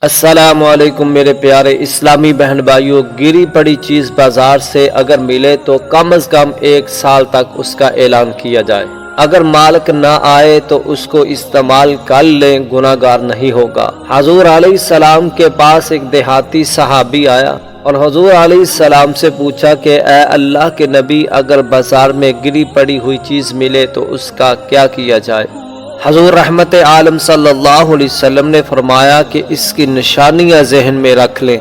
السلام علیکم میرے پیارے اسلامی بہن بھائیوں، گری پڑی چیز بازار سے اگر ملے تو کم از کم 1 سال تک اس کا اعلان کیا جائے۔ اگر مالک نہ آئے تو اس کو استعمال کر لیں، گناہ گار نہیں ہوگا۔ حضور علیہ السلام کے پاس ایک دیہاتی صحابی آیا اور حضور علیہ السلام سے پوچھا کہ اے اللہ کے نبی، اگر بازار میں گری پڑی ہوئی چیز ملے تو اس کا کیا کیا جائے؟ حضور رحمت عالم صلی اللہ علیہ وسلم نے فرمایا کہ اس کی نشانیاں ذہن میں رکھ لیں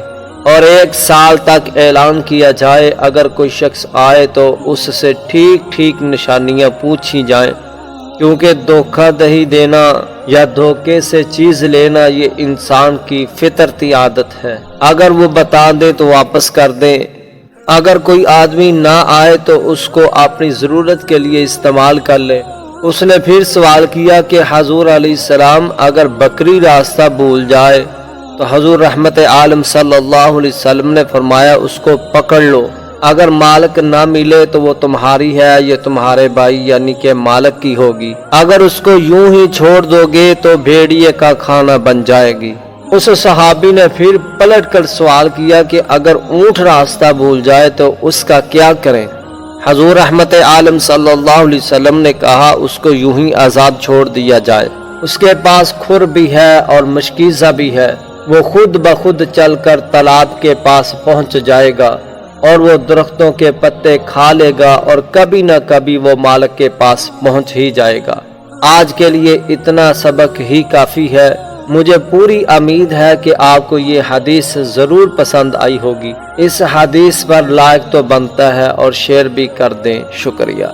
اور 1 سال تک اعلان کیا جائے۔ اگر کوئی شخص آئے تو اس سے ٹھیک نشانیاں پوچھی جائیں، کیونکہ دھوکہ دہی دینا یا دھوکے سے چیز لینا یہ انسان کی فطرتی عادت ہے۔ اگر وہ بتا دیں تو واپس کر دیں۔ اگر کوئی آدمی نہ آئے تو اس کو اپنی ضرورت کے لیے استعمال کر لے۔ اس نے پھر سوال کیا کہ حضور علیہ السلام، اگر بکری راستہ بھول جائے تو حضور رحمت عالم صلی اللہ علیہ وسلم نے فرمایا اس کو پکڑ لو۔ اگر مالک نہ ملے تو وہ تمہاری ہے، یہ تمہارے بھائی یعنی کہ مالک کی ہوگی۔ اگر اس کو یوں ہی چھوڑ دو گے تو بھیڑیے کا کھانا بن جائے گی۔ اس صحابی نے پھر پلٹ کر سوال کیا کہ اگر اونٹ راستہ بھول جائے تو اس کا کیا کریں؟ حضور رحمت عالم صلی اللہ علیہ وسلم نے کہا اس کو یوں ہی آزاد چھوڑ دیا جائے۔ اس کے پاس کھر بھی ہے اور مشکیزہ بھی ہے، وہ خود بخود چل کر تالاب کے پاس پہنچ جائے گا اور وہ درختوں کے پتے کھا لے گا اور کبھی نہ کبھی وہ مالک کے پاس پہنچ ہی جائے گا۔ آج کے لیے اتنا سبق ہی کافی ہے۔ مجھے پوری امید ہے کہ آپ کو یہ حدیث ضرور پسند آئی ہوگی۔ اس حدیث پر لائک تو بنتا ہے اور شیئر بھی کر دیں۔ شکریہ۔